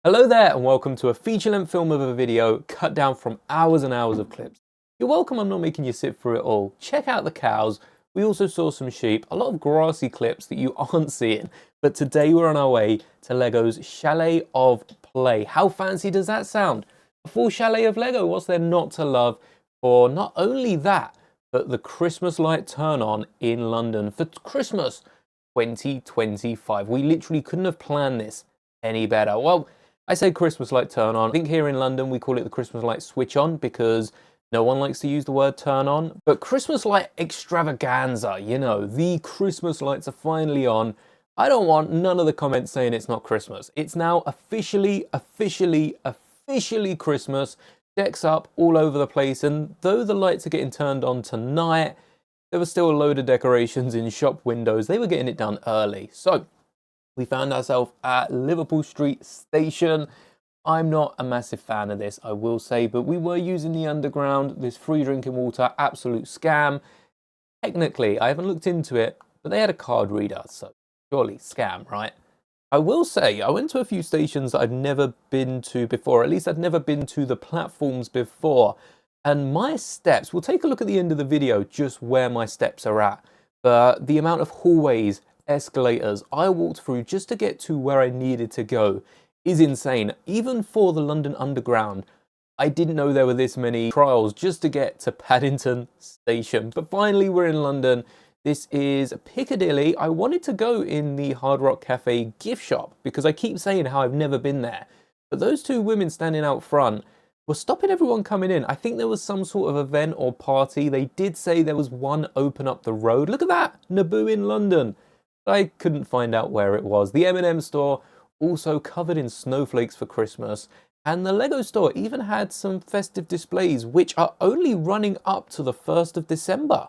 Hello there and welcome to a feature-length film of a video cut down from hours and hours of clips. You're welcome, I'm not making you sit through it all. Check out the cows. We also saw some sheep, a lot of grassy clips that you aren't seeing. But today we're on our way to Lego's Chalet of Play. How fancy does that sound? A full chalet of Lego, what's there not to love for not only that, but the Christmas light turn on in London for Christmas 2025. We literally couldn't have planned this any better. Well, I say Christmas light turn on. I think here in London we call it the Christmas light switch on because no one likes to use the word turn on. But Christmas light extravaganza, you know, the Christmas lights are finally on. I don't want none of the comments saying it's not Christmas. It's now officially Christmas. Decks up all over the place, and though the lights are getting turned on tonight, there was still a load of decorations in shop windows. They were getting it done early. So we found ourselves at Liverpool Street Station. I'm not a massive fan of this, I will say, but we were using the underground, this free drinking water, absolute scam. Technically, I haven't looked into it, but they had a card reader, so surely scam, right? I will say, I went to a few stations that I'd never been to before, at least I'd never been to the platforms before, and my steps, we'll take a look at the end of the video, just where my steps are at, but the amount of hallways, escalators I walked through just to get to where I needed to go is insane. Even for the London Underground, I didn't know there were this many trials just to get to Paddington Station. But finally we're in London. This is Piccadilly. I wanted to go in the Hard Rock Cafe gift shop because I keep saying how I've never been there. But those two women standing out front were stopping everyone coming in. I think there was some sort of event or party. They did say there was one open up the road. Look at that, Naboo in London. I couldn't find out where it was. The M&M store also covered in snowflakes for Christmas, and the Lego store even had some festive displays which are only running up to the 1st of December.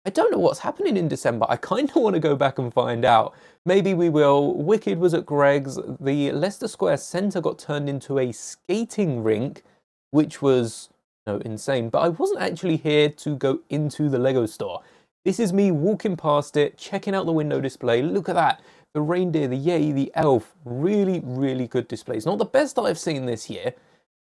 I don't know what's happening in December. I kind of want to go back and find out. Maybe we will. Wicked was at Greg's. The Leicester Square Centre got turned into a skating rink, which was insane. But I wasn't actually here to go into the Lego store. This is me walking past it, checking out the window display. Look at that. The reindeer, the yay, the elf. Really, really good displays. Not the best that I've seen this year,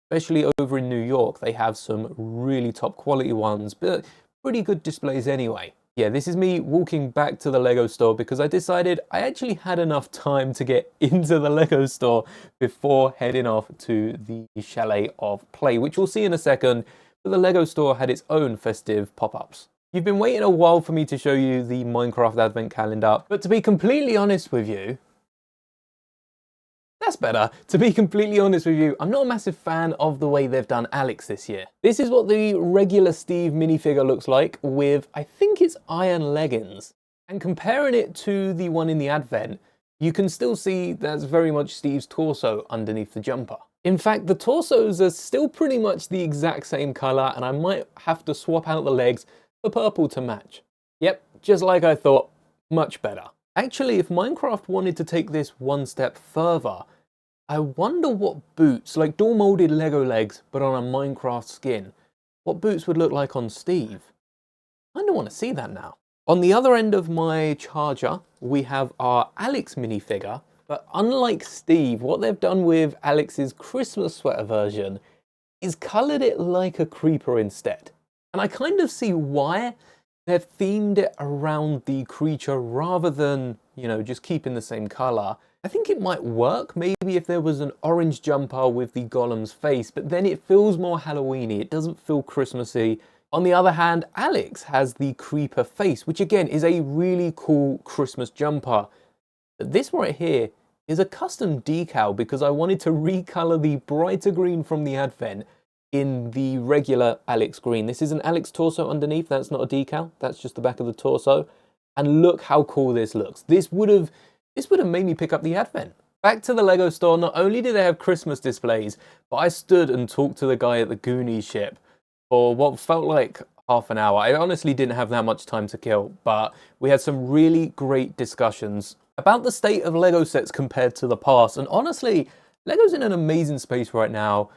especially over in New York. They have some really top quality ones, but pretty good displays anyway. Yeah, this is me walking back to the Lego store because I decided I actually had enough time to get into the Lego store before heading off to the Chalet of Play, which we'll see in a second. But the Lego store had its own festive pop-ups. You've been waiting a while for me to show you the Minecraft Advent Calendar, but to be completely honest with you, that's better. To be completely honest with you, I'm not a massive fan of the way they've done Alex this year. This is what the regular Steve minifigure looks like with, I think it's iron leggings. And comparing it to the one in the Advent, you can still see that's very much Steve's torso underneath the jumper. In fact, the torsos are still pretty much the exact same color, and I might have to swap out the legs for purple to match. Yep, just like I thought, much better. Actually, if Minecraft wanted to take this one step further, I wonder what boots, like door molded Lego legs, but on a Minecraft skin, what boots would look like on Steve. I kind of want to see that now. On the other end of my charger, we have our Alex minifigure, but unlike Steve, what they've done with Alex's Christmas sweater version is colored it like a creeper instead. And I kind of see why they've themed it around the creature rather than, just keeping the same color. I think it might work maybe if there was an orange jumper with the Golem's face, but then it feels more Halloweeny. It doesn't feel Christmassy. On the other hand, Alex has the creeper face, which again is a really cool Christmas jumper. But this right here is a custom decal because I wanted to recolor the brighter green from the Advent in the regular Alex green. This is an Alex torso underneath. That's not a decal. That's just the back of the torso. And look how cool this looks. This would have made me pick up the Advent. Back to the Lego store. Not only do they have Christmas displays, but I stood and talked to the guy at the Goonies ship for what felt like half an hour. I honestly didn't have that much time to kill, but we had some really great discussions about the state of Lego sets compared to the past. And honestly, Lego's in an amazing space right now.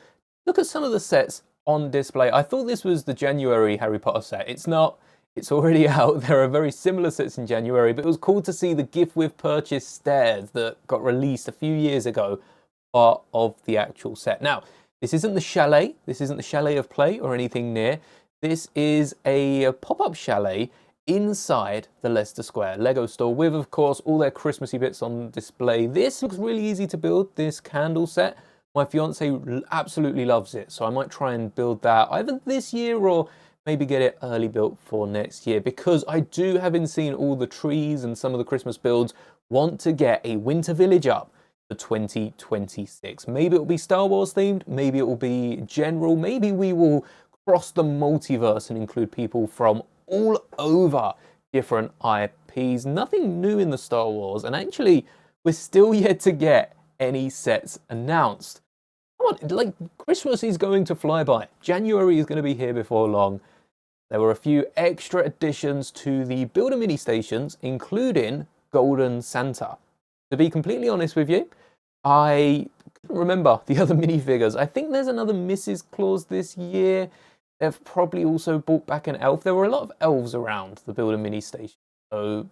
Look at some of the sets on display. I thought this was the January Harry Potter set. It's not. It's already out. There are very similar sets in January, but it was cool to see the gift with purchase stairs that got released a few years ago part of the actual set. Now, this isn't the chalet. This isn't the chalet of play or anything near. This is a pop-up chalet inside the Leicester Square Lego store with, of course, all their Christmassy bits on display. This looks really easy to build, this candle set. My fiance absolutely loves it, so I might try and build that either this year or maybe get it early built for next year, because I do, having seen all the trees and some of the Christmas builds, want to get a winter village up for 2026. Maybe it'll be Star Wars themed, maybe it will be general, maybe we will cross the multiverse and include people from all over different IPs. Nothing new in the Star Wars, and actually we're still yet to get any sets announced. Come on, like, Christmas is going to fly by. January is going to be here before long. There were a few extra additions to the Builder mini stations, including Golden Santa. To be completely honest with you, I couldn't remember the other minifigures. I think there's another Mrs. Claus this year. They've probably also brought back an elf. There were a lot of elves around the Builder mini station, so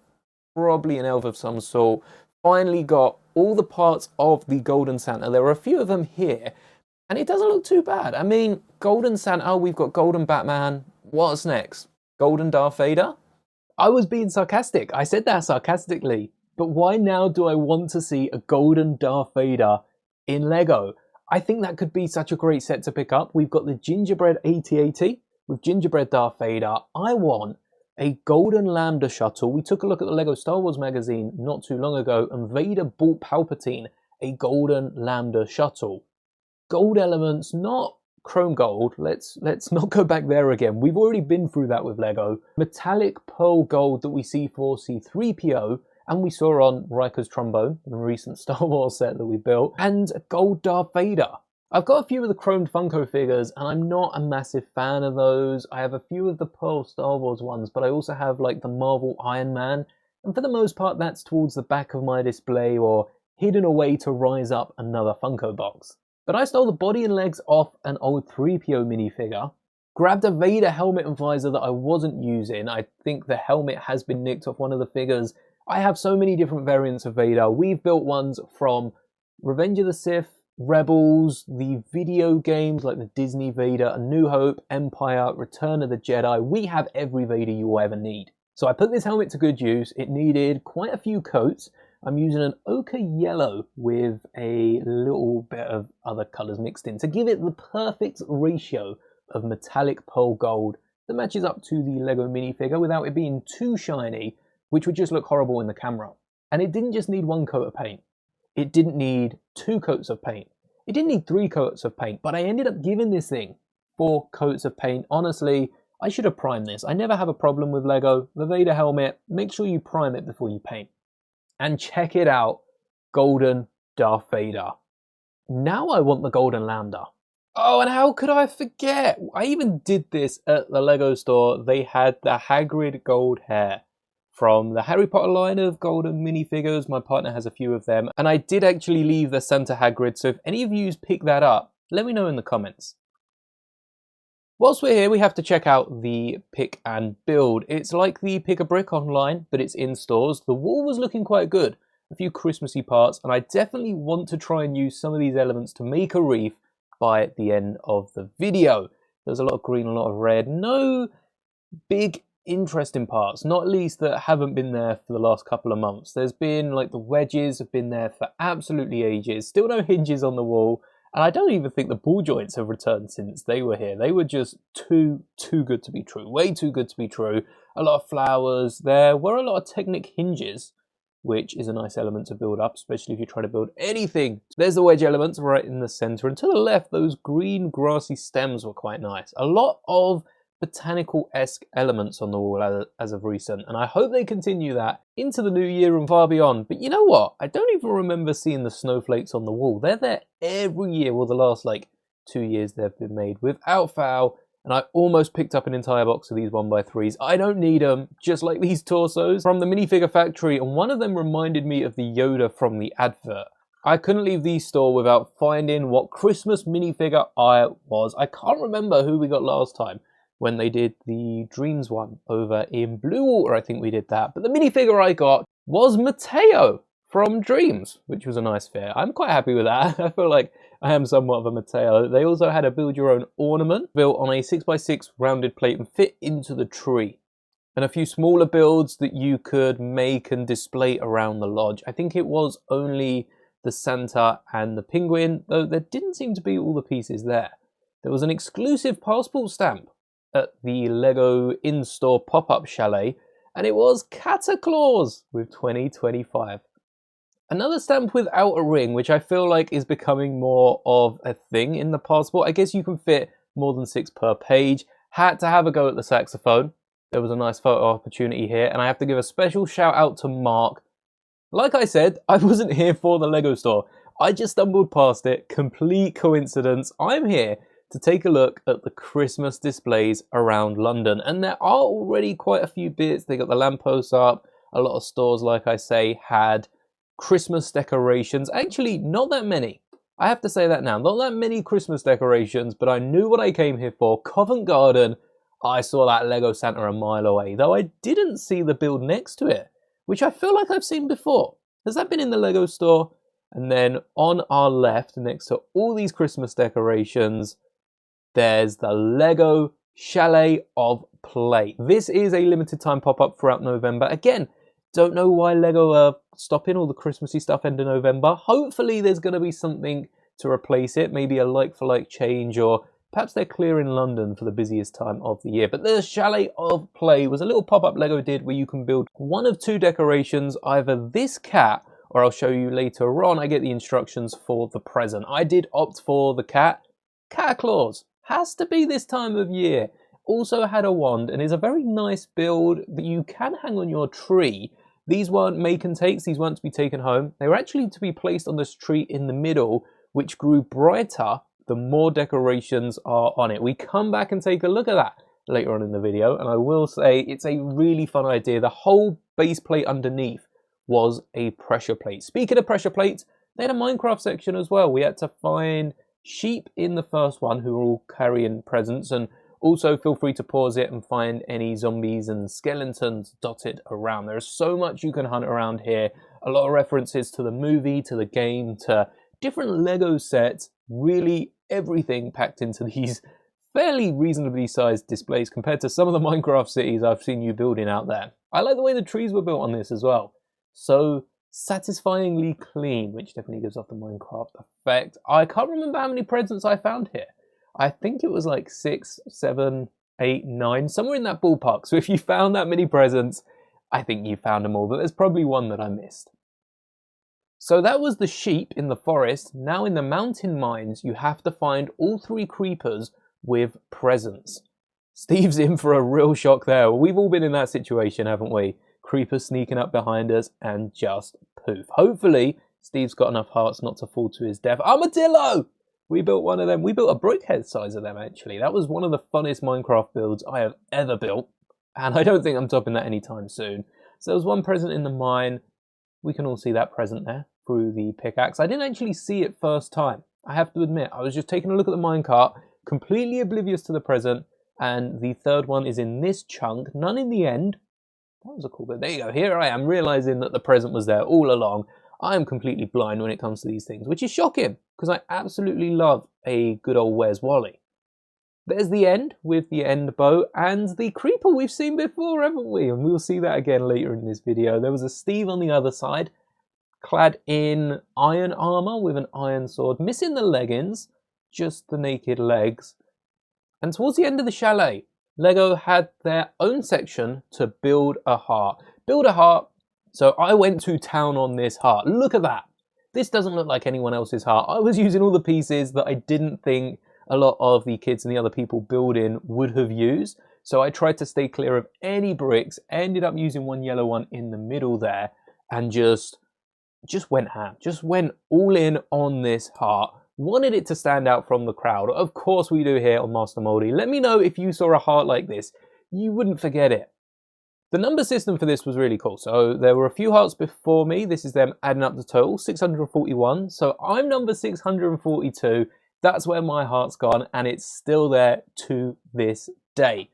probably an elf of some sort. Finally got all the parts of the Golden Santa. There were a few of them here, and it doesn't look too bad. I mean, Golden Santa, we've got Golden Batman. What's next? Golden Darth Vader? I was being sarcastic. I said that sarcastically. But why now do I want to see a Golden Darth Vader in Lego? I think that could be such a great set to pick up. We've got the Gingerbread AT-AT with Gingerbread Darth Vader. I want a Golden Lambda shuttle. We took a look at the Lego Star Wars magazine not too long ago, and Vader bought Palpatine a Golden Lambda shuttle. Gold elements, not chrome gold. Let's not go back there again. We've already been through that with Lego. Metallic pearl gold that we see for C-3PO, and we saw on Riker's trombone, the recent Star Wars set that we built, and gold Darth Vader. I've got a few of the chromed Funko figures, and I'm not a massive fan of those. I have a few of the pearl Star Wars ones, but I also have like the Marvel Iron Man, and for the most part that's towards the back of my display or hidden away to rise up another Funko box. But I stole the body and legs off an old 3PO minifigure, grabbed a Vader helmet and visor that I wasn't using. I think the helmet has been nicked off one of the figures. I have so many different variants of Vader. We've built ones from Revenge of the Sith, Rebels, the video games like the Disney Vader, A New Hope, Empire, Return of the Jedi. We have every Vader you will ever need. So I put this helmet to good use. It needed quite a few coats. I'm using an ochre yellow with a little bit of other colours mixed in to give it the perfect ratio of metallic pearl gold that matches up to the Lego minifigure without it being too shiny, which would just look horrible in the camera. And it didn't just need one coat of paint. It didn't need 2 coats of paint. It didn't need 3 coats of paint, but I ended up giving this thing 4 coats of paint. Honestly, I should have primed this. I never have a problem with Lego. The Vader helmet, make sure you prime it before you paint. And check it out, Golden Darth Vader. Now I want the Golden Lambda. Oh, and how could I forget? I even did this at the Lego store. They had the Hagrid gold hair from the Harry Potter line of golden minifigures. My partner has a few of them, and I did actually leave the Santa Hagrid, so if any of you pick that up, let me know in the comments. Whilst we're here, we have to check out the pick and build. It's like the pick a brick online, but it's in stores. The wall was looking quite good, a few Christmassy parts, and I definitely want to try and use some of these elements to make a wreath by the end of the video. There's a lot of green, a lot of red, no big interesting parts, not least that haven't been there for the last couple of months. There's been like the wedges have been there for absolutely ages, still no hinges on the wall, and I don't even think the ball joints have returned since they were here. They were just too good to be true, way too good to be true. A lot of flowers. There were a lot of Technic hinges, which is a nice element to build up, especially if you try to build anything. There's the wedge elements right in the center, and to the left those green grassy stems were quite nice. A lot of botanical-esque elements on the wall as of recent, and I hope they continue that into the new year and far beyond. But you know what? I don't even remember seeing the snowflakes on the wall. They're there every year, well, the last like 2 years they've been made without fail, and I almost picked up an entire box of these 1x3s. I don't need them, just like these torsos from the minifigure factory, and one of them reminded me of the Yoda from the advert. I couldn't leave the store without finding what Christmas minifigure I was. I can't remember who we got last time, when they did the Dreams one over in Blue Water. I think we did that. But the minifigure I got was Mateo from Dreams, which was a nice fit. I'm quite happy with that. I feel like I am somewhat of a Mateo. They also had a build your own ornament built on a 6x6 rounded plate and fit into the tree. And a few smaller builds that you could make and display around the lodge. I think it was only the Santa and the penguin, though there didn't seem to be all the pieces there. There was an exclusive passport stamp at the Lego in-store pop-up chalet, and it was Cataclaws with 2025. Another stamp without a ring, which I feel like is becoming more of a thing in the passport. I guess you can fit more than 6 per page. Had to have a go at the saxophone. There was a nice photo opportunity here, and I have to give a special shout out to Mark. Like I said, I wasn't here for the Lego store. I just stumbled past it, complete coincidence. I'm here to take a look at the Christmas displays around London, and there are already quite a few bits. They got the lampposts up. A lot of stores, like I say, had Christmas decorations. Actually, not that many. I have to say that now. Not that many Christmas decorations, but I knew what I came here for. Covent Garden. I saw that Lego Santa a mile away, though I didn't see the build next to it, which I feel like I've seen before. Has that been in the Lego store? And then on our left, next to all these Christmas decorations, there's the Lego Chalet of Play. This is a limited time pop-up throughout November. Again, don't know why Lego are stopping all the Christmassy stuff end of November. Hopefully there's going to be something to replace it, maybe a like-for-like change, or perhaps they're clearing London for the busiest time of the year. But the Chalet of Play was a little pop-up Lego did where you can build one of 2 decorations, either this cat, or I'll show you later on, I get the instructions for the present. I did opt for the cat. Cataclaws. Has to be this time of year. Also had a wand and is a very nice build that you can hang on your tree. These weren't make and takes, these weren't to be taken home. They were actually to be placed on this tree in the middle, which grew brighter the more decorations are on it. We come back and take a look at that later on in the video, and I will say it's a really fun idea. The whole base plate underneath was a pressure plate. Speaking of pressure plates, they had a Minecraft section as well. We had to find sheep in the first one who were all carrying presents, and also feel free to pause it and find any zombies and skeletons dotted around. There's so much you can hunt around here. A lot of references to the movie, to the game, to different Lego sets. Really everything packed into these fairly reasonably sized displays compared to some of the Minecraft cities I've seen you building out there. I like the way the trees were built on this as well. So satisfyingly clean, which definitely gives off the Minecraft effect. I can't remember how many presents I found here. I think it was like 6, 7, 8, 9, somewhere in that ballpark. So if you found that many presents, I think you found them all, but there's probably one that I missed. So that was the sheep in the forest. Now in the mountain mines, you have to find all 3 creepers with presents. Steve's in for a real shock there. We've all been in that situation, haven't we? Creepers sneaking up behind us and just poof. Hopefully, Steve's got enough hearts not to fall to his death. Armadillo! We built one of them. We built a brickhead size of them, actually. That was one of the funnest Minecraft builds I have ever built. And I don't think I'm topping that anytime soon. So there was one present in the mine. We can all see that present there through the pickaxe. I didn't actually see it first time. I have to admit, I was just taking a look at the minecart, completely oblivious to the present. And the third one is in this chunk, none in the end. That was a cool bit. There you go. Here I am realizing that the present was there all along. I am completely blind when it comes to these things, which is shocking because I absolutely love a good old Where's Wally. There's the end with the end bow and the creeper we've seen before, haven't we? And we'll see that again later in this video. There was a Steve on the other side, clad in iron armor with an iron sword, missing the leggings, just the naked legs. And towards the end of the chalet, Lego had their own section to build a heart. Build a heart. So I went to town on this heart. Look at that. This doesn't look like anyone else's heart. I was using all the pieces that I didn't think a lot of the kids and the other people building would have used. So I tried to stay clear of any bricks, ended up using one yellow one in the middle there, and just went ham. Just went all in on this heart. Wanted it to stand out from the crowd. Of course we do here on Master Mouldie. Let me know if you saw a heart like this. You wouldn't forget it. The number system for this was really cool. So there were a few hearts before me. This is them adding up the total, 641. So I'm number 642. That's where my heart's gone, and it's still there to this day.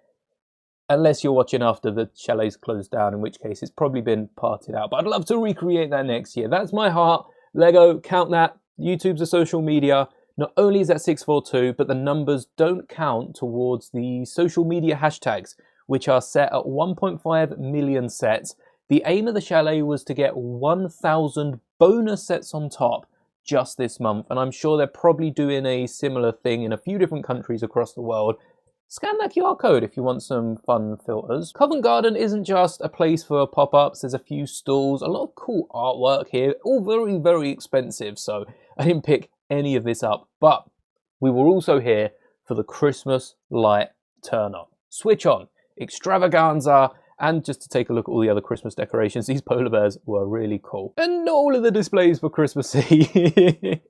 Unless you're watching after the chalet's closed down, in which case it's probably been parted out. But I'd love to recreate that next year. That's my heart. Lego, count that. YouTube's a social media. Not only is that 642, but the numbers don't count towards the social media hashtags, which are set at 1.5 million sets. The aim of the chalet was to get 1,000 bonus sets on top just this month, and I'm sure they're probably doing a similar thing in a few different countries across the world. Scan that QR code if you want some fun filters. Covent Garden isn't just a place for pop-ups. There's a few stalls, a lot of cool artwork here, all very, very expensive, so I didn't pick any of this up. But we were also here for the Christmas light turn-up. Switch on, extravaganza, and just to take a look at all the other Christmas decorations, these polar bears were really cool. And not all of the displays were Christmassy,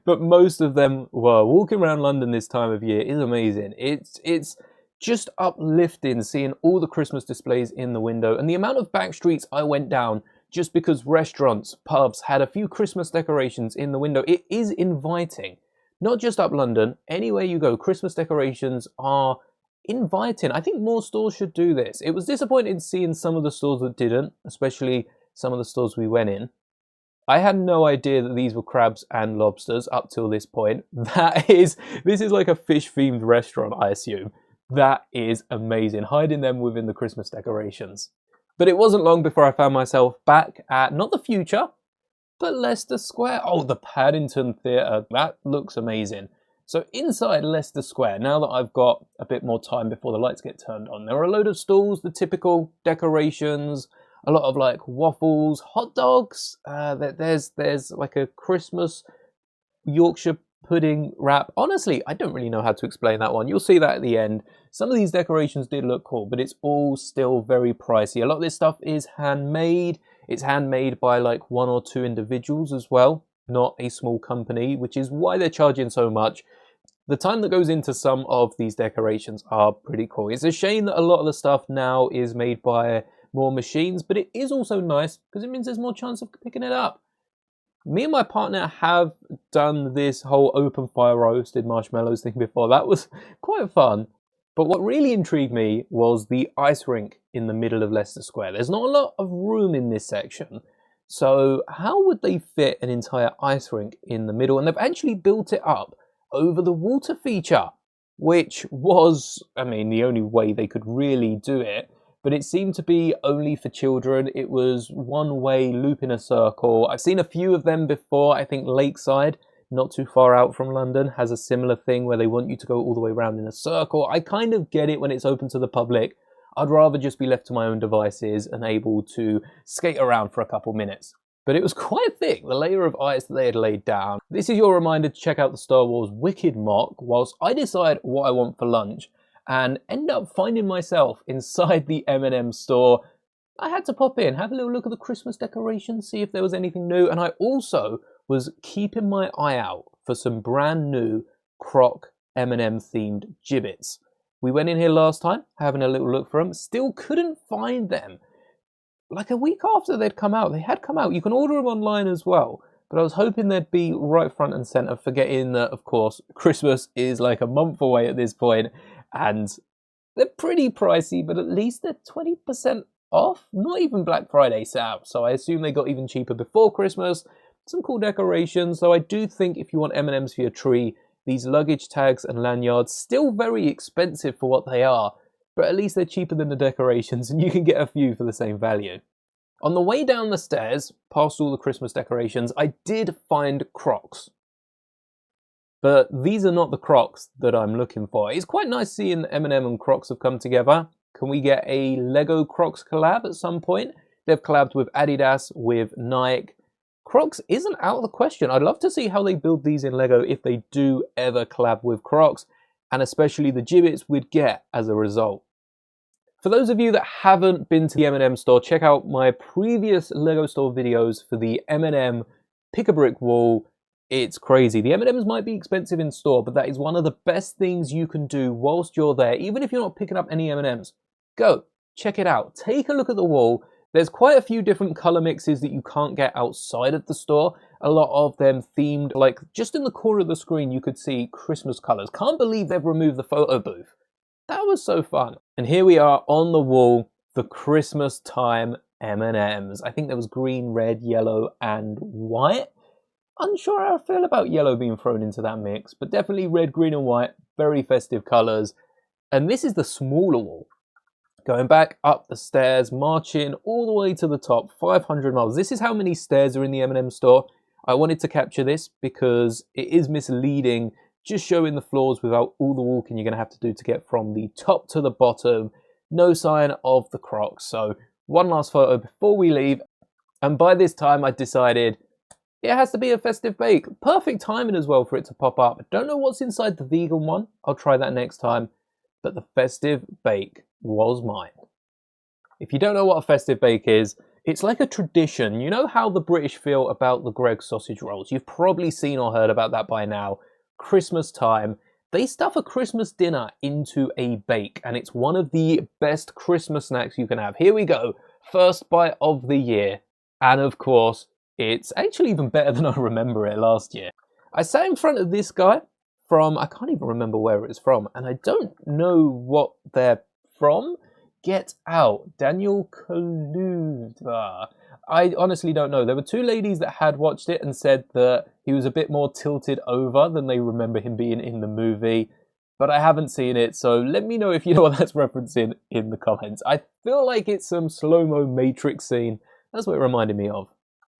but most of them were. Walking around London this time of year is amazing. It's just uplifting seeing all the Christmas displays in the window, and the amount of back streets I went down just because restaurants, pubs had a few Christmas decorations in the window. It is inviting. Not just up London, anywhere you go, Christmas decorations are inviting. I think more stores should do this. It was disappointing seeing some of the stores that didn't, especially some of the stores we went in. I had no idea that these were crabs and lobsters up till this point. This is like a fish-themed restaurant, I assume. That is amazing, hiding them within the Christmas decorations. But it wasn't long before I found myself back at, not the Future, but Leicester Square. Oh, the Paddington Theatre, that looks amazing. So inside Leicester Square, now that I've got a bit more time before the lights get turned on, there are a load of stalls, the typical decorations, a lot of like waffles, hot dogs. There's like a Christmas Yorkshire pudding wrap. Honestly, I don't really know how to explain that one. You'll see that at the end. Some of these decorations did look cool, but it's all still very pricey. A lot of this stuff is handmade. It's handmade by like 1 or 2 individuals as well, not a small company, which is why they're charging so much. The time that goes into some of these decorations are pretty cool. It's a shame that a lot of the stuff now is made by more machines, but it is also nice because it means there's more chance of picking it up. Me and my partner have done this whole open fire roasted marshmallows thing before. That was quite fun. But what really intrigued me was the ice rink in the middle of Leicester Square. There's not a lot of room in this section. So how would they fit an entire ice rink in the middle? And they've actually built it up over the water feature, which was, I mean, the only way they could really do it. But it seemed to be only for children. It was one way loop in a circle. I've seen a few of them before. I think Lakeside, not too far out from London, has a similar thing where they want you to go all the way around in a circle. I kind of get it when it's open to the public. I'd rather just be left to my own devices and able to skate around for a couple minutes. But it was quite thick, the layer of ice that they had laid down. This is your reminder to check out the Star Wars Wicked mock whilst I decide what I want for lunch, and end up finding myself inside the M&M store. I had to pop in, have a little look at the Christmas decorations, see if there was anything new, and I also was keeping my eye out for some brand new Croc M&M themed gibbets. We went in here last time, having a little look for them, still couldn't find them. Like a week after they'd come out, they had come out. You can order them online as well, but I was hoping they'd be right front and center, forgetting that, of course, Christmas is like a month away at this point, and they're pretty pricey, but at least they're 20% off. Not even Black Friday set out, so I assume they got even cheaper before Christmas. Some cool decorations, though I do think if you want M&Ms for your tree, these luggage tags and lanyards, still very expensive for what they are, but at least they're cheaper than the decorations and you can get a few for the same value. On the way down the stairs, past all the Christmas decorations, I did find Crocs. But these are not the Crocs that I'm looking for. It's quite nice seeing M&M and Crocs have come together. Can we get a Lego Crocs collab at some point? They've collabed with Adidas, with Nike. Crocs isn't out of the question. I'd love to see how they build these in Lego if they do ever collab with Crocs, and especially the gibbets we'd get as a result. For those of you that haven't been to the M&M store, check out my previous Lego store videos for the M&M Pick-a-Brick wall. It's crazy. The M&Ms might be expensive in store, but that is one of the best things you can do whilst you're there, even if you're not picking up any M&Ms. Go, check it out. Take a look at the wall. There's quite a few different color mixes that you can't get outside of the store. A lot of them themed, like just in the corner of the screen, you could see Christmas colors. Can't believe they've removed the photo booth. That was so fun. And here we are on the wall, the Christmas time M&Ms. I think there was green, red, yellow, and white. Unsure how I feel about yellow being thrown into that mix, but definitely red, green, and white. Very festive colours. And this is the smaller wall. Going back up the stairs, marching all the way to the top, 500 miles. This is how many stairs are in the M&M store. I wanted to capture this because it is misleading, just showing the floors without all the walking you're going to have to do to get from the top to the bottom. No sign of the Crocs. So one last photo before we leave. And by this time I decided it has to be a festive bake. Perfect timing as well for it to pop up. I don't know what's inside the vegan one. I'll try that next time. But the festive bake was mine. If you don't know what a festive bake is, it's like a tradition. You know how the British feel about the Greggs sausage rolls? You've probably seen or heard about that by now. Christmas time, they stuff a Christmas dinner into a bake, and it's one of the best Christmas snacks you can have. Here we go. First bite of the year. And of course, it's actually even better than I remember it last year. I sat in front of this guy from, I can't even remember where it's from, and I don't know what they're from. Get Out, Daniel Kaluuya. I honestly don't know. There were two ladies that had watched it and said that he was a bit more tilted over than they remember him being in the movie, but I haven't seen it, so let me know if you know what that's referencing in the comments. I feel like it's some slow-mo Matrix scene. That's what it reminded me of.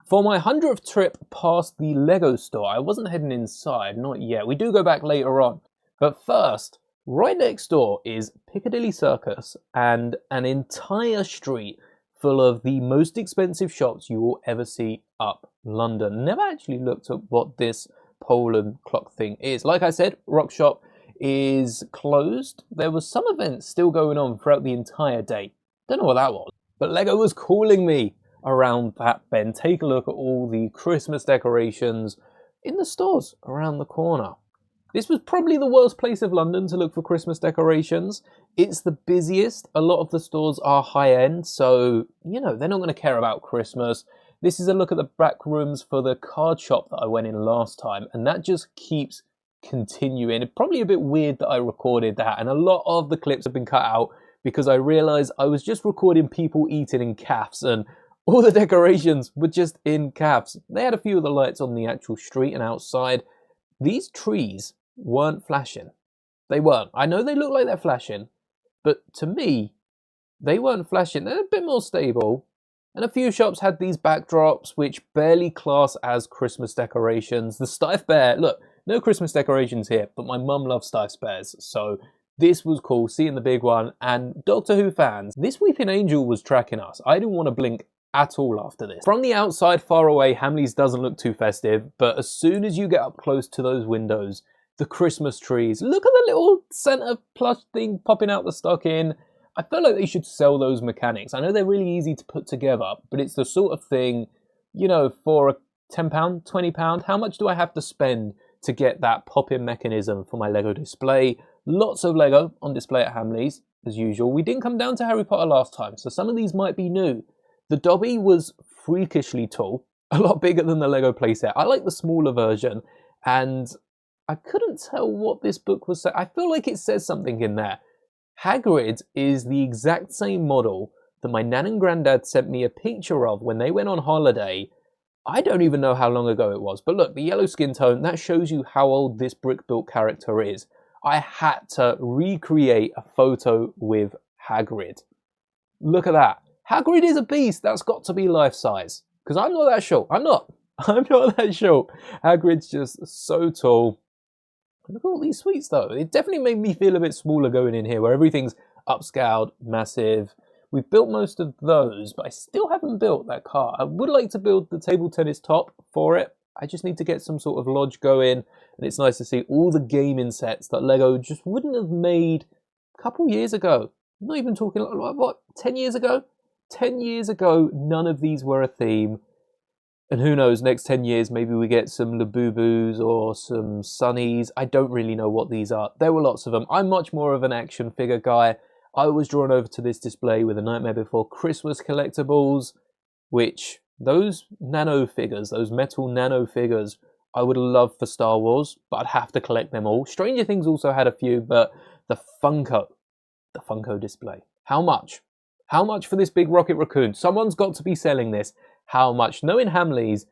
For my 100th trip past the Lego store, I wasn't heading inside, not yet. We do go back later on. But first, right next door is Piccadilly Circus and an entire street full of the most expensive shops you will ever see up London. Never actually looked at what this pole and clock thing is. Like I said, Rock Shop is closed. There was some events still going on throughout the entire day. Don't know what that was. But Lego was calling me around that bend. Take a look at all the Christmas decorations in the stores around the corner. This was probably the worst place of London to look for Christmas decorations. It's the busiest. A lot of the stores are high-end, so, you know, they're not going to care about Christmas. This is a look at the back rooms for the card shop that I went in last time, and that just keeps continuing. It's probably a bit weird that I recorded that, and a lot of the clips have been cut out because I realised I was just recording people eating in cafes, and all the decorations were just in cafes. They had a few of the lights on the actual street and outside. These trees weren't flashing. They weren't. I know they look like they're flashing, but to me, they weren't flashing. They're a bit more stable. And a few shops had these backdrops, which barely class as Christmas decorations. The Steiff Bear, look, no Christmas decorations here, but my mum loves Steiff Bears, so this was cool, seeing the big one. And Doctor Who fans, this Weeping Angel was tracking us. I didn't want to blink at all after this. From the outside, far away, Hamleys doesn't look too festive, but as soon as you get up close to those windows, the Christmas trees, look at the little Santa plush thing popping out the stocking. I feel like they should sell those mechanics. I know they're really easy to put together, but it's the sort of thing, you know, for a £10, £20, how much do I have to spend to get that pop-in mechanism for my Lego display? Lots of Lego on display at Hamleys, as usual. We didn't come down to Harry Potter last time, so some of these might be new. The Dobby was freakishly tall, a lot bigger than the Lego playset. I like the smaller version, and I couldn't tell what this book was saying. I feel like it says something in there. Hagrid is the exact same model that my nan and granddad sent me a picture of when they went on holiday. I don't even know how long ago it was, but look, the yellow skin tone, that shows you how old this brick-built character is. I had to recreate a photo with Hagrid. Look at that. Hagrid is a beast. That's got to be life-size. Because I'm not that short. I'm not that short. Hagrid's just so tall. Look at all these sweets, though. It definitely made me feel a bit smaller going in here, where everything's upscaled, massive. We've built most of those, but I still haven't built that car. I would like to build the table tennis top for it. I just need to get some sort of lodge going. And it's nice to see all the gaming sets that Lego just wouldn't have made a couple years ago. I'm not even talking, what, 10 years ago? 10 years ago, none of these were a theme. And who knows, next 10 years, maybe we get some Labubus or some Sunnies. I don't really know what these are. There were lots of them. I'm much more of an action figure guy. I was drawn over to this display with A Nightmare Before Christmas collectibles, which those nano figures, those metal nano figures, I would love for Star Wars, but I'd have to collect them all. Stranger Things also had a few, but the Funko, the Funko display. How much? How much for this big Rocket Raccoon? Someone's got to be selling this. How much? Knowing Hamleys,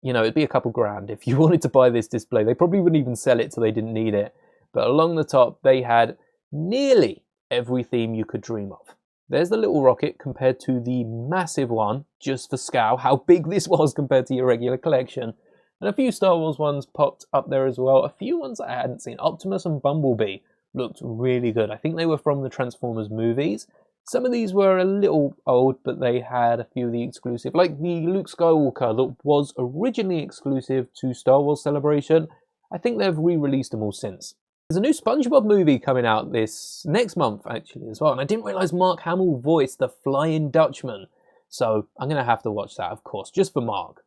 you know, it'd be a couple grand if you wanted to buy this display. They probably wouldn't even sell it till they didn't need it. But along the top, they had nearly every theme you could dream of. There's the little rocket compared to the massive one, just for scale, how big this was compared to your regular collection. And a few Star Wars ones popped up there as well. A few ones I hadn't seen. Optimus and Bumblebee looked really good. I think they were from the Transformers movies. Some of these were a little old, but they had a few of the exclusive, like the Luke Skywalker that was originally exclusive to Star Wars Celebration. I think they've re-released them all since. There's a new SpongeBob movie coming out this next month, actually, as well. And I didn't realise Mark Hamill voiced the Flying Dutchman. So I'm going to have to watch that, of course, just for Mark.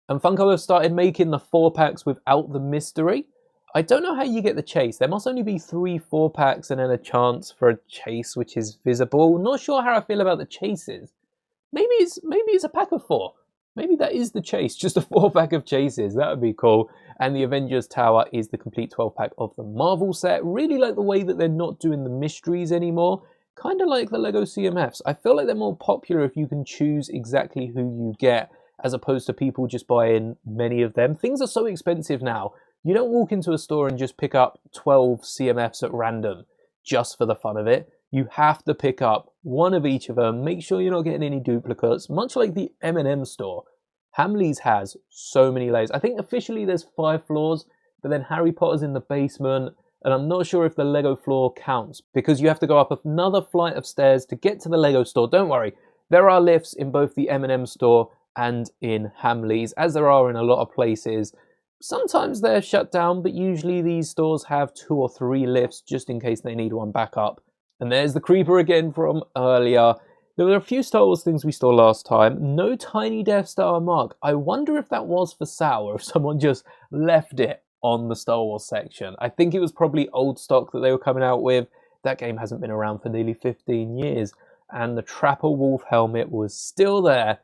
And Funko have started making the 4-packs without the mystery. I don't know how you get the chase. There must only be 3 4-packs and then a chance for a chase which is visible. Not sure how I feel about the chases. Maybe it's a pack of 4. Maybe that is the chase, just a 4-pack of chases. That would be cool. And the Avengers Tower is the complete 12-pack of the Marvel set. Really like the way that they're not doing the mysteries anymore. Kind of like the Lego CMFs. I feel like they're more popular if you can choose exactly who you get, as opposed to people just buying many of them. Things are so expensive now. You don't walk into a store and just pick up 12 CMFs at random just for the fun of it. You have to pick up one of each of them. Make sure you're not getting any duplicates. Much like the M&M store, Hamleys has so many layers. I think officially there's 5 floors, but then Harry Potter's in the basement, and I'm not sure if the Lego floor counts because you have to go up another flight of stairs to get to the Lego store. Don't worry, there are lifts in both the M&M store and in Hamleys, as there are in a lot of places. Sometimes they're shut down, but usually these stores have 2 or 3 lifts just in case they need one back up. And there's the creeper again from earlier. There were a few Star Wars things we saw last time. No tiny Death Star mark. I wonder if that was for sale or if someone just left it on the Star Wars section. I think it was probably old stock that they were coming out with. That game hasn't been around for nearly 15 years. And the Trapper Wolf helmet was still there,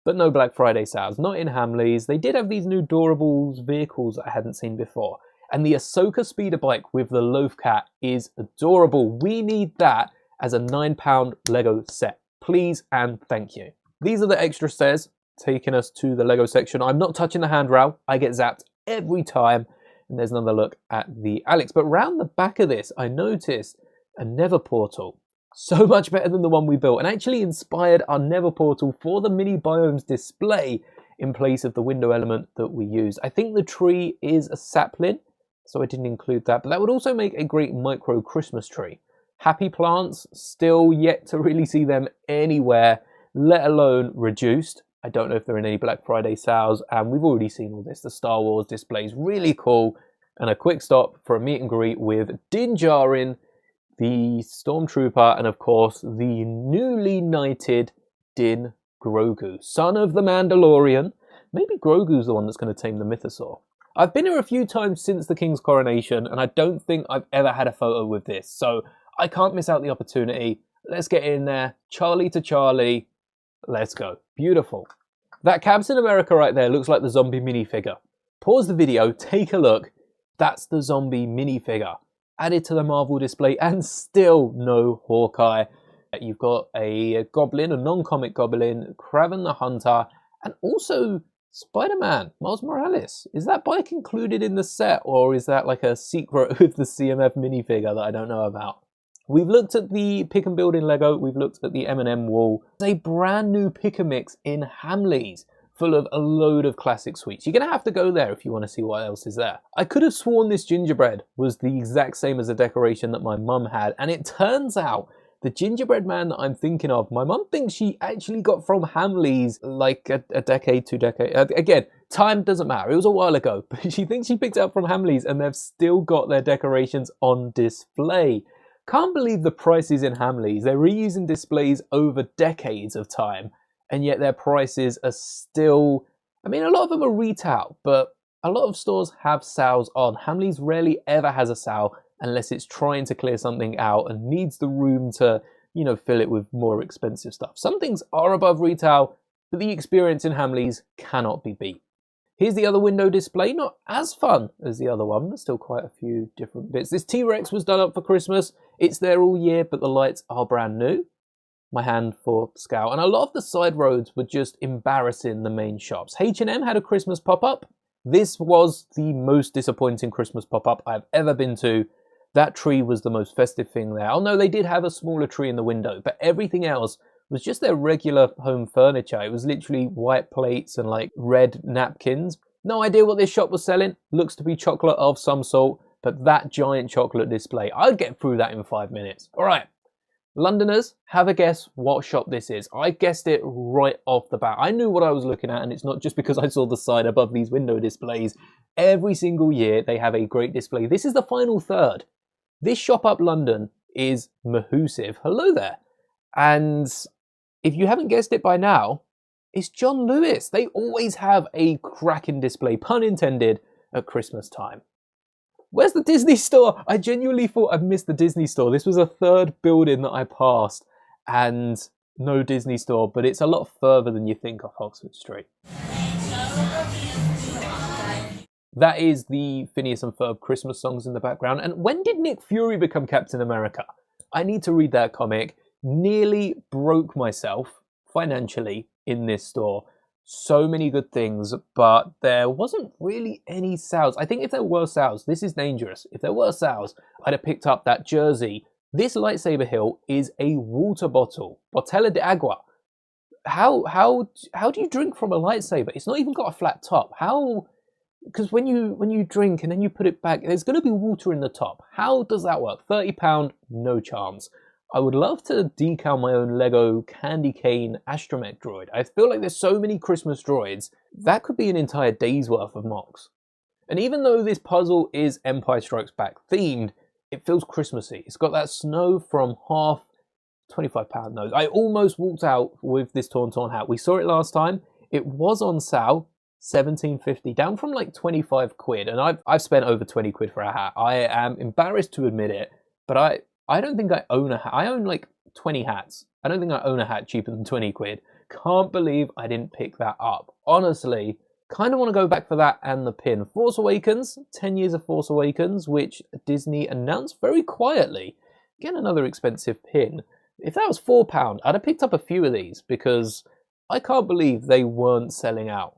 but no Black Friday sales. Not in Hamleys. They did have these new Doorables vehicles that I hadn't seen before. And the Ahsoka speeder bike with the Loaf Cat is adorable. We need that as a £9 Lego set. Please and thank you. These are the extra stairs taking us to the Lego section. I'm not touching the handrail. I get zapped every time. And there's another look at the Alex. But round the back of this, I noticed a Nether portal. So much better than the one we built, and actually inspired our Nether portal for the mini biomes display in place of the window element that we used. I think the tree is a sapling, so I didn't include that, but that would also make a great micro Christmas tree. Happy plants, still yet to really see them anywhere, let alone reduced. I don't know if they're in any Black Friday sales, and we've already seen all this. The Star Wars displays, really cool. And a quick stop for a meet and greet with Din Djarin, the Stormtrooper, and of course the newly knighted Din Grogu, son of the Mandalorian. Maybe Grogu's the one that's going to tame the Mythosaur. I've been here a few times since the King's coronation, and I don't think I've ever had a photo with this, so I can't miss out the opportunity. Let's get in there. Charlie to Charlie. Let's go. Beautiful. That Captain America right there looks like the zombie minifigure. Pause the video, take a look. That's the zombie minifigure added to the Marvel display, and still no Hawkeye. You've got a goblin, a non-comic goblin, Kraven the Hunter, and also Spider-Man, Miles Morales. Is that bike included in the set, or is that like a secret with the CMF minifigure that I don't know about? We've looked at the Pick and Build in Lego, we've looked at the M&M wall. There's a brand new Pick-a-Mix in Hamleys, full of a load of classic sweets. You're going to have to go there if you want to see what else is there. I could have sworn this gingerbread was the exact same as a decoration that my mum had, and it turns out the gingerbread man that I'm thinking of, my mum thinks she actually got from Hamleys like a decade, 2 decades. Again, time doesn't matter. It was a while ago, but she thinks she picked it up from Hamleys, and they've still got their decorations on display. Can't believe the prices in Hamleys. They're reusing displays over decades of time, and yet their prices are still, I mean, a lot of them are retail, but a lot of stores have sales on. Hamleys rarely ever has a sale unless it's trying to clear something out and needs the room to, you know, fill it with more expensive stuff. Some things are above retail, but the experience in Hamleys cannot be beat. Here's the other window display, not as fun as the other one, but still quite a few different bits. This T-Rex was done up for Christmas. It's there all year, but the lights are brand new. My hand for Scout. And a lot of the side roads were just embarrassing the main shops. H&M had a Christmas pop-up. This was the most disappointing Christmas pop-up I've ever been to. That tree was the most festive thing there. Oh no, they did have a smaller tree in the window, but everything else was just their regular home furniture. It was literally white plates and like red napkins. No idea what this shop was selling. Looks to be chocolate of some sort, but that giant chocolate display, I'd get through that in 5 minutes. All right. Londoners, have a guess what shop this is. I guessed it right off the bat. I knew what I was looking at, and it's not just because I saw the sign above these window displays. Every single year they have a great display. This is the final third. This shop up London is MOCember. Hello there. And if you haven't guessed it by now, it's John Lewis. They always have a cracking display, pun intended, at Christmas time. Where's the Disney store? I genuinely thought I'd missed the Disney store. This was a third building that I passed and no Disney store, but it's a lot further than you think off Oxford Street. That is the Phineas and Ferb Christmas songs in the background. And when did Nick Fury become Captain America? I need to read that comic. Nearly broke myself financially in this store. So many good things, but there wasn't really any sales. I think if there were sales, this is dangerous. If there were sales, I'd have picked up that jersey. This lightsaber hilt is a water bottle, botella de agua. How do you drink from a lightsaber? It's not even got a flat top. How? Because when you drink and then you put it back, there's going to be water in the top. How does that work? £30, no chance. I would love to decal my own Lego candy cane astromech droid. I feel like there's so many Christmas droids. That could be an entire day's worth of MOCs. And even though this puzzle is Empire Strikes Back themed, it feels Christmassy. It's got that snow from half £25 nose. I almost walked out with this Tauntaun hat. We saw it last time. It was on sale, $17.50, down from like 25 quid. And I've spent over 20 quid for a hat. I am embarrassed to admit it, but I don't think I own a hat. I own like 20 hats. I don't think I own a hat cheaper than 20 quid. Can't believe I didn't pick that up. Honestly, kind of want to go back for that and the pin. Force Awakens, 10 years of Force Awakens, which Disney announced very quietly. Again, another expensive pin. If that was £4, I'd have picked up a few of these because I can't believe they weren't selling out.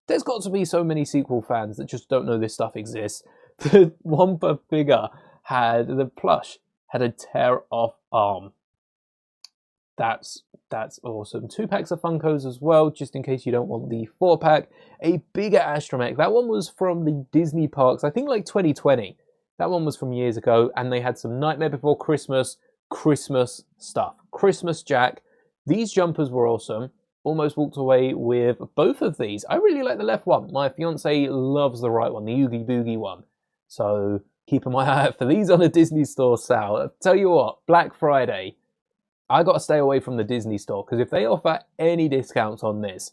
There's got to be so many sequel fans that just don't know this stuff exists. The Wampa figure had the plush. Had a tear-off arm. That's awesome. 2 packs of Funkos as well, just in case you don't want the 4-pack. A bigger astromech. That one was from the Disney parks, I think like 2020. That one was from years ago, and they had some Nightmare Before Christmas stuff. Christmas Jack. These jumpers were awesome. Almost walked away with both of these. I really like the left one. My fiance loves the right one, the Oogie Boogie one. So keeping my eye out for these on a Disney store sale. I'll tell you what, Black Friday, I got to stay away from the Disney store because if they offer any discounts on this,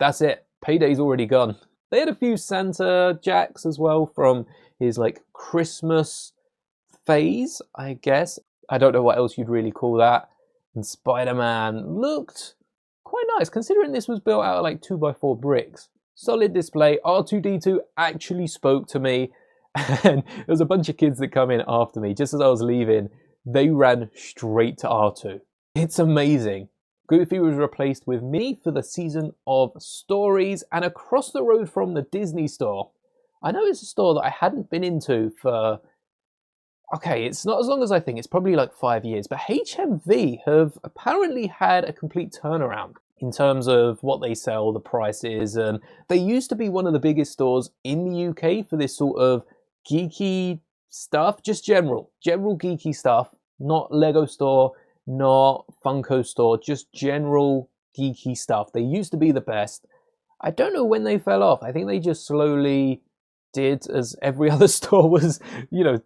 that's it. Payday's already gone. They had a few Santa Jacks as well from his like Christmas phase, I guess. I don't know what else you'd really call that. And Spider-Man looked quite nice considering this was built out of like 2x4 bricks. Solid display. R2-D2 actually spoke to me. And there was a bunch of kids that come in after me. Just as I was leaving, they ran straight to R2. It's amazing. Goofy was replaced with Minnie for the season of stories. And across the road from the Disney store, I know it's a store that I hadn't been into for, okay, it's not as long as I think. It's probably like 5 years. But HMV have apparently had a complete turnaround in terms of what they sell, the prices. And they used to be one of the biggest stores in the UK for this sort of geeky stuff, just general geeky stuff, not Lego store, not Funko store, just general geeky stuff. They used to be the best. I don't know when they fell off. I think they just slowly did as every other store was,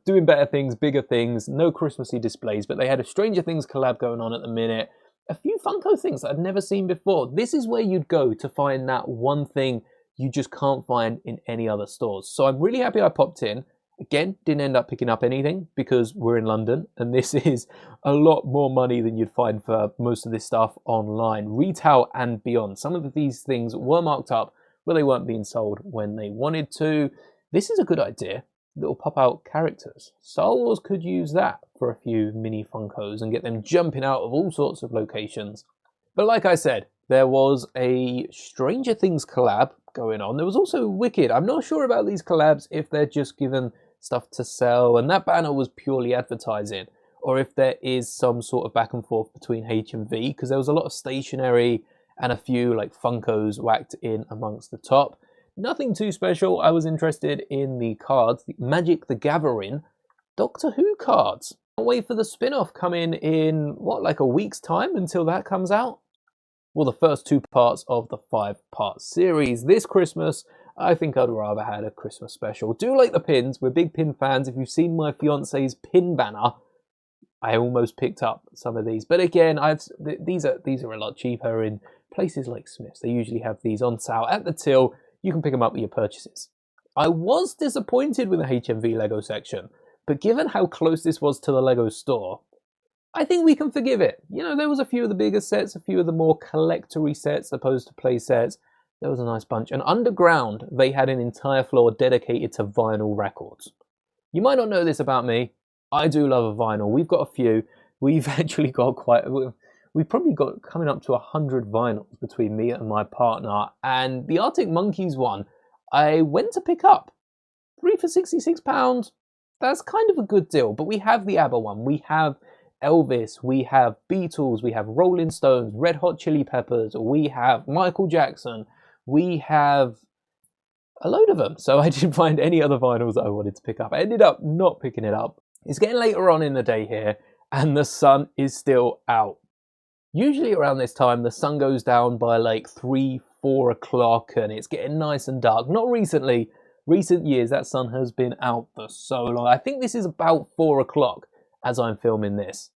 doing better things, bigger things, no Christmassy displays, but they had a Stranger Things collab going on at the minute. A few Funko things that I'd never seen before. This is where you'd go to find that one thing you just can't find in any other stores. So I'm really happy I popped in. Again, didn't end up picking up anything because we're in London and this is a lot more money than you'd find for most of this stuff online, retail and beyond. Some of these things were marked up but they weren't being sold when they wanted to. This is a good idea. Little pop-out characters. Star Wars could use that for a few mini Funkos and get them jumping out of all sorts of locations. But like I said, there was a Stranger Things collab going on. There was also Wicked. I'm not sure about these collabs, if they're just given stuff to sell and that banner was purely advertising, or if there is some sort of back and forth between H and V, because there was a lot of stationery and a few like Funkos whacked in amongst the top. Nothing too special. I was interested in the cards, the Magic the Gathering Doctor Who cards. Can't wait for the spin-off coming in, what, like a week's time until that comes out? Well, the first 2 parts of the 5-part series this Christmas. I think I'd rather had a Christmas special. Do like the pins. We're big pin fans. If you've seen my fiance's pin banner, I almost picked up some of these. But again, these are a lot cheaper in places like Smith's. They usually have these on sale at the till. You can pick them up with your purchases. I was disappointed with the HMV Lego section, but given how close this was to the Lego store, I think we can forgive it. You know, there was a few of the bigger sets, a few of the more collectory sets opposed to play sets. There was a nice bunch. And underground, they had an entire floor dedicated to vinyl records. You might not know this about me. I do love a vinyl. We've got a few. We've actually got we've probably got coming up to 100 vinyls between me and my partner. And the Arctic Monkeys one, I went to pick up. 3 for £66. That's kind of a good deal. But we have the ABBA one. We have Elvis. We have Beatles. We have Rolling Stones, Red Hot Chili Peppers. We have Michael Jackson. We have a load of them. So I didn't find any other vinyls that I wanted to pick up. I ended up not picking it up. It's getting later on in the day here, and the sun is still out. Usually around this time, the sun goes down by like 3, 4 o'clock, and it's getting nice and dark. Not recently. Recent years, that sun has been out for so long. I think this is about 4 o'clock as I'm filming this.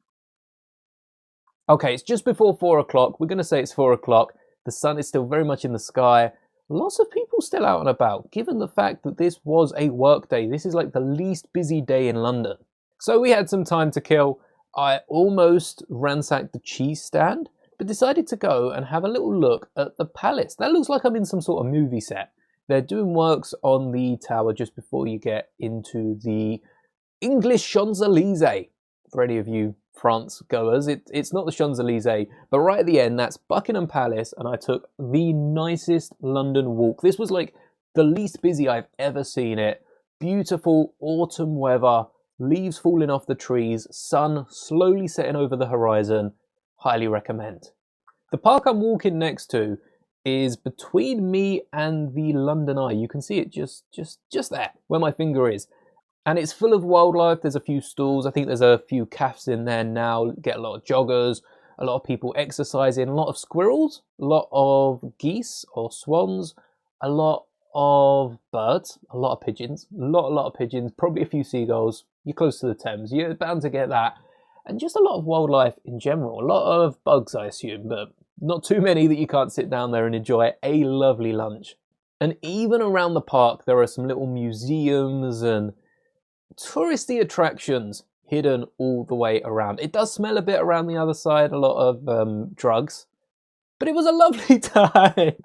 Okay, it's just before 4 o'clock. We're going to say it's 4 o'clock. The sun is still very much in the sky. Lots of people still out and about, given the fact that this was a work day. This is like the least busy day in London. So we had some time to kill. I almost ransacked the cheese stand, but decided to go and have a little look at the palace. That looks like I'm in some sort of movie set. They're doing works on the tower just before you get into the English Champs-Élysées. For any of you France goers, it's not the Champs-Élysées, but right at the end, that's Buckingham Palace, and I took the nicest London walk. This was like the least busy I've ever seen it. Beautiful autumn weather, leaves falling off the trees, sun slowly setting over the horizon. Highly recommend. The park I'm walking next to is between me and the London Eye. You can see it just there, where my finger is. And it's full of wildlife. There's a few stalls. I think there's a few cafes in there now. Get a lot of joggers, a lot of people exercising, a lot of squirrels, a lot of geese or swans, a lot of birds, a lot of pigeons, a lot of pigeons, probably a few seagulls. You're close to the Thames. You're bound to get that. And just a lot of wildlife in general. A lot of bugs, I assume, but not too many that you can't sit down there and enjoy a lovely lunch. And even around the park, there are some little museums and touristy attractions hidden all the way around. It does smell a bit around the other side, a lot of drugs, but it was a lovely time.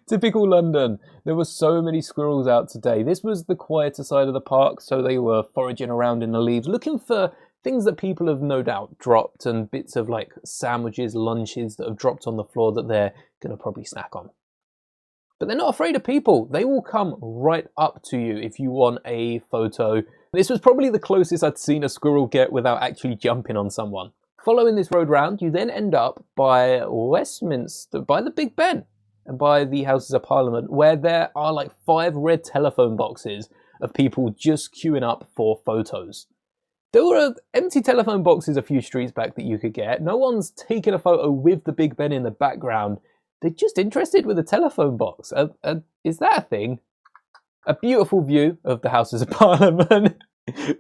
Typical London. There were so many squirrels out today. This was the quieter side of the park, so they were foraging around in the leaves, looking for things that people have no doubt dropped, and bits of like sandwiches, lunches that have dropped on the floor that they're going to probably snack on. But they're not afraid of people. They will come right up to you if you want a photo. This was probably the closest I'd seen a squirrel get without actually jumping on someone. Following this road round, you then end up by Westminster, by the Big Ben, and by the Houses of Parliament, where there are like 5 red telephone boxes of people just queuing up for photos. There were empty telephone boxes a few streets back that you could get. No one's taking a photo with the Big Ben in the background. They're just interested with a telephone box. Is that a thing? A beautiful view of the Houses of Parliament.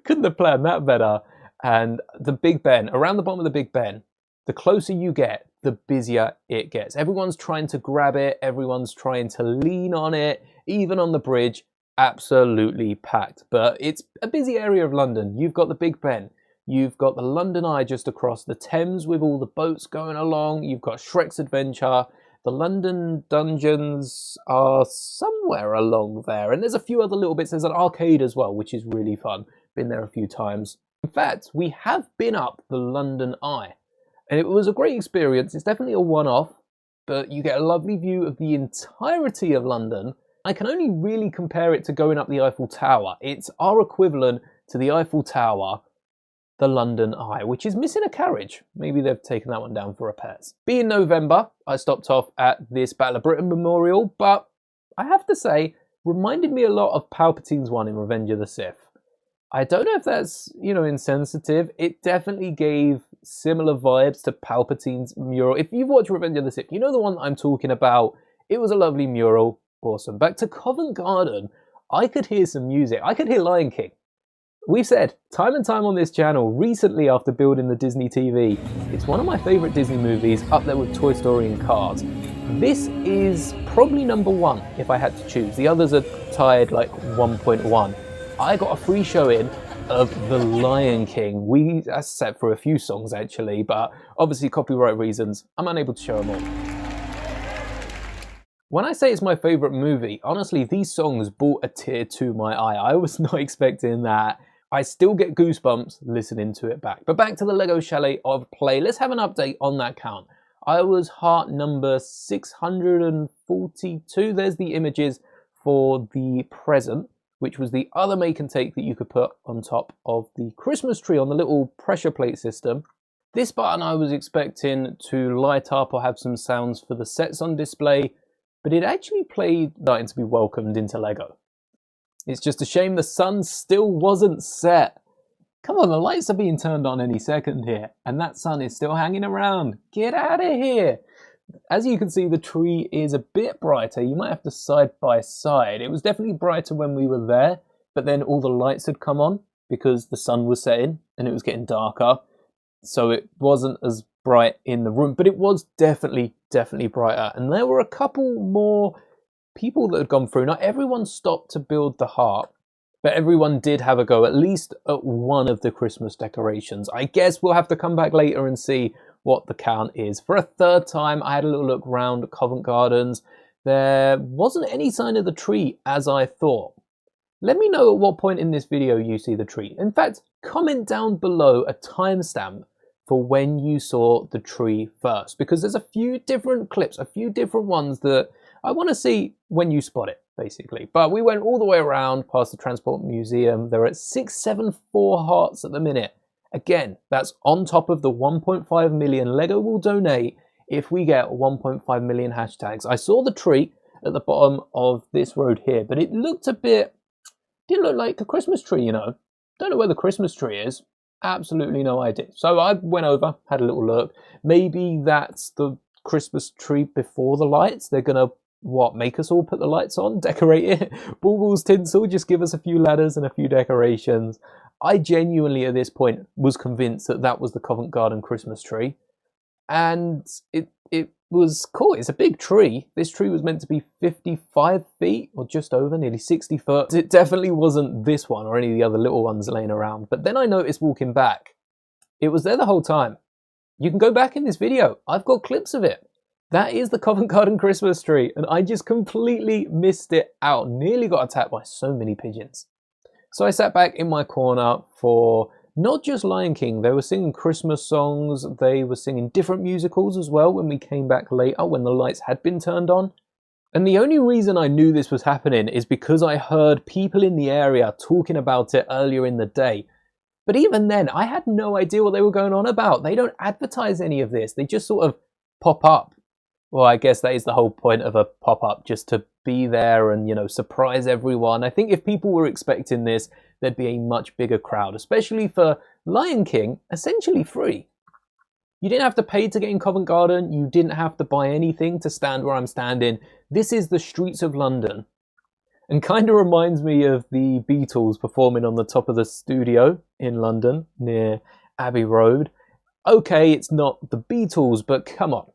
Couldn't have planned that better. And the Big Ben, around the bottom of the Big Ben, the closer you get, the busier it gets. Everyone's trying to grab it. Everyone's trying to lean on it. Even on the bridge, absolutely packed. But it's a busy area of London. You've got the Big Ben. You've got the London Eye just across the Thames with all the boats going along. You've got Shrek's Adventure. The London dungeons are somewhere along there, and there's a few other little bits. There's an arcade as well, which is really fun. Been there a few times. In fact, we have been up the London Eye, and it was a great experience. It's definitely a one-off, but you get a lovely view of the entirety of London. I can only really compare it to going up the Eiffel Tower. It's our equivalent to the Eiffel Tower, the London Eye, which is missing a carriage. Maybe they've taken that one down for repairs. Being November, I stopped off at this Battle of Britain memorial, but I have to say, reminded me a lot of Palpatine's one in Revenge of the Sith. I don't know if that's, insensitive. It definitely gave similar vibes to Palpatine's mural. If you've watched Revenge of the Sith, you know the one that I'm talking about. It was a lovely mural. Awesome. Back to Covent Garden, I could hear some music. I could hear Lion King. We've said time and time on this channel, recently after building the Disney TV, it's one of my favourite Disney movies, up there with Toy Story and Cars. This is probably number one if I had to choose. The others are tied like 1.1. I got a free showing of The Lion King. I sat for a few songs actually, but obviously copyright reasons, I'm unable to show them all. When I say it's my favourite movie, honestly, these songs brought a tear to my eye. I was not expecting that. I still get goosebumps listening to it back. But back to the Lego Chalet of Play. Let's have an update on that count. I was heart number 642. There's the images for the present, which was the other make and take that you could put on top of the Christmas tree on the little pressure plate system. This button I was expecting to light up or have some sounds for the sets on display, but it actually played Lighting to be Welcomed into Lego. It's just a shame the sun still wasn't set. Come on, the lights are being turned on any second here, and that sun is still hanging around. Get out of here. As you can see, the tree is a bit brighter. You might have to side by side. It was definitely brighter when we were there, but then all the lights had come on because the sun was setting and it was getting darker. So it wasn't as bright in the room, but it was definitely brighter. And there were a couple more people that had gone through. Not everyone stopped to build the heart, but everyone did have a go at least at one of the Christmas decorations. I guess we'll have to come back later and see what the count is. For a third time, I had a little look around Covent Gardens. There wasn't any sign of the tree as I thought. Let me know at what point in this video you see the tree. In fact, comment down below a timestamp for when you saw the tree first, because there's a few different clips, a few different ones that I want to see when you spot it, basically. But we went all the way around past the Transport Museum. They're at 674 hearts at the minute. Again, that's on top of the 1.5 million Lego will donate if we get 1.5 million hashtags. I saw the tree at the bottom of this road here, but it looked didn't look like a Christmas tree, Don't know where the Christmas tree is. Absolutely no idea. So I went over, had a little look. Maybe that's the Christmas tree before the lights. They're gonna make us all put the lights on, decorate it, baubles, tinsel, just give us a few ladders and a few decorations. I genuinely at this point was convinced that that was the Covent Garden Christmas tree, and it was cool. It's a big tree. This tree was meant to be 55 feet or just over, nearly 60 foot. It definitely wasn't this one or any of the other little ones laying around. But then I noticed walking back, it was there the whole time. You can go back in this video. I've got clips of it. That is the Covent Garden Christmas tree, and I just completely missed it out. Nearly got attacked by so many pigeons. So I sat back in my corner for not just Lion King. They were singing Christmas songs. They were singing different musicals as well when we came back later, when the lights had been turned on. And the only reason I knew this was happening is because I heard people in the area talking about it earlier in the day. But even then, I had no idea what they were going on about. They don't advertise any of this. They just sort of pop up. Well, I guess that is the whole point of a pop-up, just to be there and, surprise everyone. I think if people were expecting this, there'd be a much bigger crowd, especially for Lion King, essentially free. You didn't have to pay to get in Covent Garden. You didn't have to buy anything to stand where I'm standing. This is the streets of London. And kind of reminds me of the Beatles performing on the top of the studio in London near Abbey Road. Okay, it's not the Beatles, but come on.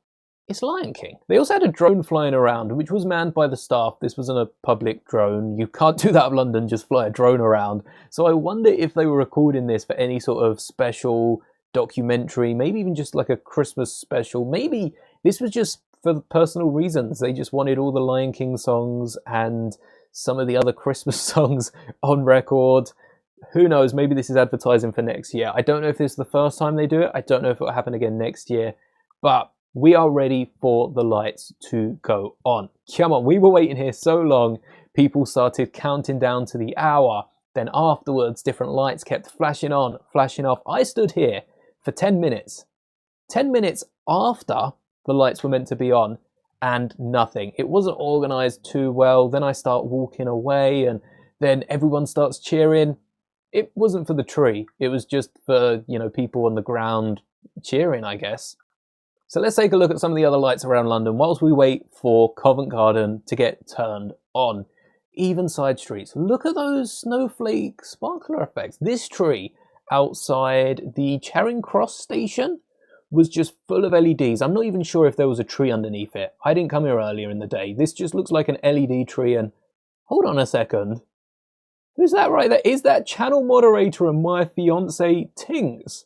It's Lion King. They also had a drone flying around, which was manned by the staff. This wasn't a public drone. You can't do that in London, just fly a drone around. So I wonder if they were recording this for any sort of special documentary, maybe even just like a Christmas special. Maybe this was just for personal reasons. They just wanted all the Lion King songs and some of the other Christmas songs on record. Who knows, maybe this is advertising for next year. I don't know if this is the first time they do it. I don't know if it will happen again next year. But we are ready for the lights to go on. Come on, we were waiting here so long. People started counting down to the hour. Then afterwards, different lights kept flashing on, flashing off. I stood here for 10 minutes. 10 minutes after the lights were meant to be on, and nothing. It wasn't organised too well. Then I start walking away, and then everyone starts cheering. It wasn't for the tree. It was just for, people on the ground cheering, I guess. So let's take a look at some of the other lights around London whilst we wait for Covent Garden to get turned on. Even side streets. Look at those snowflake sparkler effects. This tree outside the Charing Cross station was just full of LEDs. I'm not even sure if there was a tree underneath it. I didn't come here earlier in the day. This just looks like an LED tree, and hold on a second. Who's that right there? Is that channel moderator and my fiance Tings?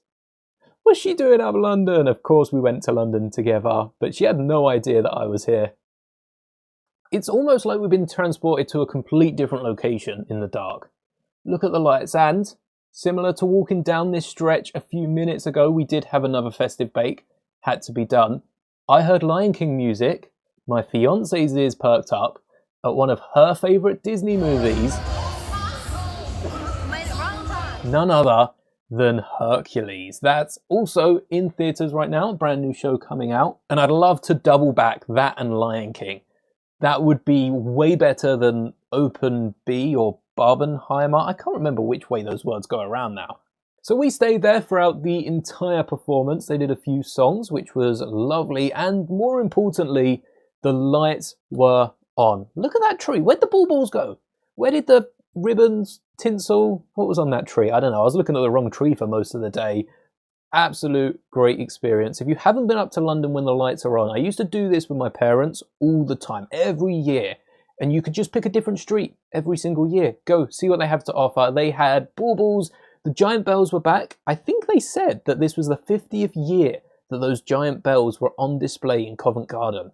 What's she doing out of London? Of course we went to London together, but she had no idea that I was here. It's almost like we've been transported to a complete different location in the dark. Look at the lights, and similar to walking down this stretch a few minutes ago, we did have another festive bake. Had to be done. I heard Lion King music. My fiance's ears perked up at one of her favourite Disney movies. None other than Hercules. That's also in theatres right now, brand new show coming out. And I'd love to double back that and Lion King. That would be way better than Open B or Barbenheimer. I can't remember which way those words go around now. So we stayed there throughout the entire performance. They did a few songs, which was lovely. And more importantly, the lights were on. Look at that tree. Where'd the baubles go? Where did the ribbons, tinsel, what was on that tree? I don't know. I was looking at the wrong tree for most of the day. Absolute great experience. If you haven't been up to London when the lights are on, I used to do this with my parents all the time, every year. And you could just pick a different street every single year. Go see what they have to offer. They had baubles. The giant bells were back. I think they said that this was the 50th year that those giant bells were on display in Covent Garden.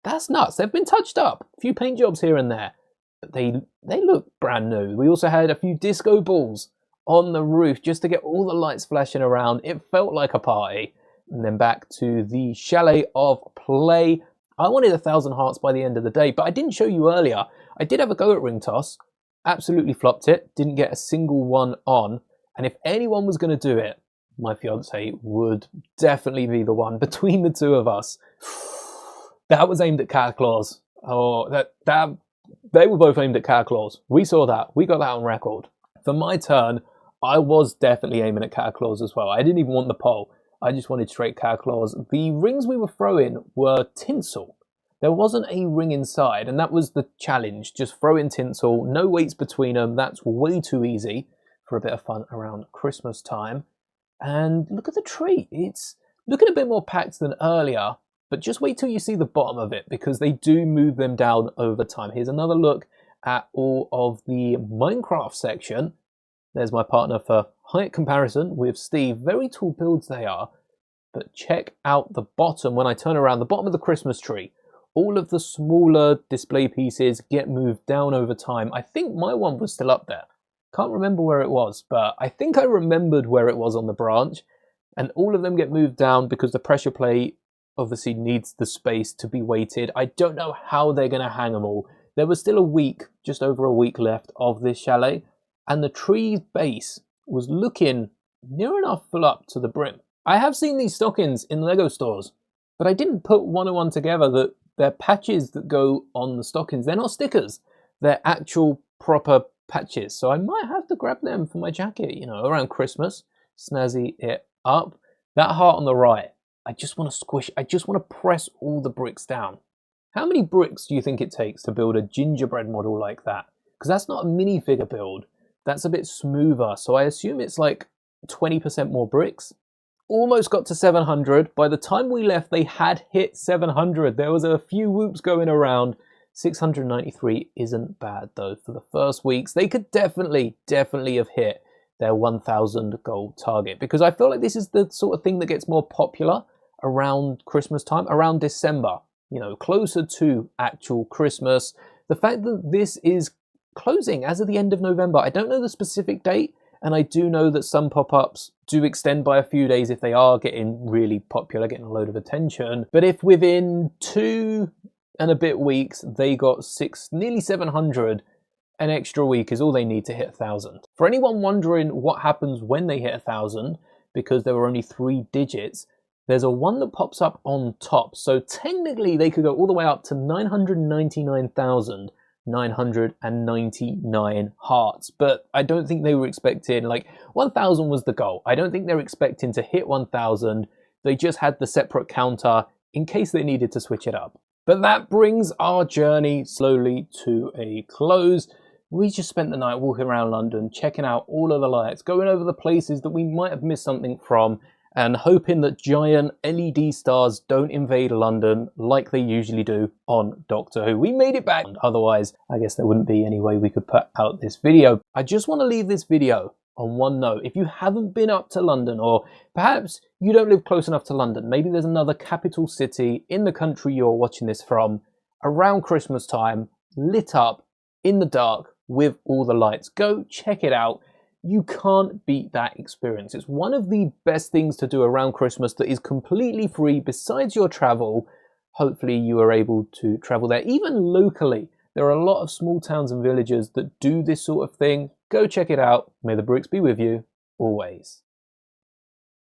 That's nuts. They've been touched up. A few paint jobs here and there. But they look brand new. We also had a few disco balls on the roof just to get all the lights flashing around. It felt like a party. And then back to the Chalet of Play. I wanted 1,000 hearts by the end of the day, but I didn't show you earlier. I did have a go at ring toss. Absolutely flopped it. Didn't get a single one on. And if anyone was going to do it, my fiance would definitely be the one. Between the two of us, that was aimed at cat claws. Oh, they were both aimed at cat claws. We saw that. We got that on record. For my turn, I was definitely aiming at cat claws as well. I didn't even want the pole. I just wanted straight cat claws. The rings we were throwing were tinsel. There wasn't a ring inside, and that was the challenge. Just throw in tinsel, no weights between them. That's way too easy for a bit of fun around Christmas time. And look at the tree. It's looking a bit more packed than earlier, but just wait till you see the bottom of it, because they do move them down over time. Here's another look at all of the Minecraft section. There's my partner for height comparison with Steve. Very tall builds they are, but check out the bottom. When I turn around, the bottom of the Christmas tree, all of the smaller display pieces get moved down over time. I think my one was still up there. Can't remember where it was, but I think I remembered where it was on the branch. And all of them get moved down because the pressure plate obviously needs the space to be weighted. I don't know how they're going to hang them all. There was still a week, just over a week left of this chalet, and the tree's base was looking near enough full up to the brim. I have seen these stockings in Lego stores, but I didn't put one and one together that they're patches that go on the stockings. They're not stickers. They're actual proper patches. So I might have to grab them for my jacket, around Christmas. Snazzy it up. That heart on the right, I just want to squish, I just want to press all the bricks down. How many bricks do you think it takes to build a gingerbread model like that? Because that's not a minifigure build. That's a bit smoother. So I assume it's like 20% more bricks. Almost got to 700. By the time we left, they had hit 700. There was a few whoops going around. 693 isn't bad though for the first weeks. They could definitely have hit their 1,000 goal target, because I feel like this is the sort of thing that gets more popular around Christmas time, around December. closer to actual Christmas. The fact that this is closing as of the end of November, I don't know the specific date, and I do know that some pop-ups do extend by a few days if they are getting really popular, getting a load of attention. But if within 2 and a bit weeks they got nearly 700, an extra week is all they need to hit 1,000. For anyone wondering what happens when they hit 1,000, because there were only 3 digits, there's a 1 that pops up on top. So technically they could go all the way up to 999,999 hearts. But I don't think they were expecting, 1,000 was the goal. I don't think they're expecting to hit 1,000. They just had the separate counter in case they needed to switch it up. But that brings our journey slowly to a close. We just spent the night walking around London, checking out all of the lights, going over the places that we might have missed something from, and hoping that giant LED stars don't invade London like they usually do on Doctor Who. We made it back, otherwise I guess there wouldn't be any way we could put out this video. I just want to leave this video on one note. If you haven't been up to London, or perhaps you don't live close enough to London, maybe there's another capital city in the country you're watching this from, around Christmas time, lit up in the dark with all the lights. Go check it out. You can't beat that experience. It's one of the best things to do around Christmas that is completely free besides your travel. Hopefully you are able to travel there. Even locally, there are a lot of small towns and villages that do this sort of thing. Go check it out. May the bricks be with you always.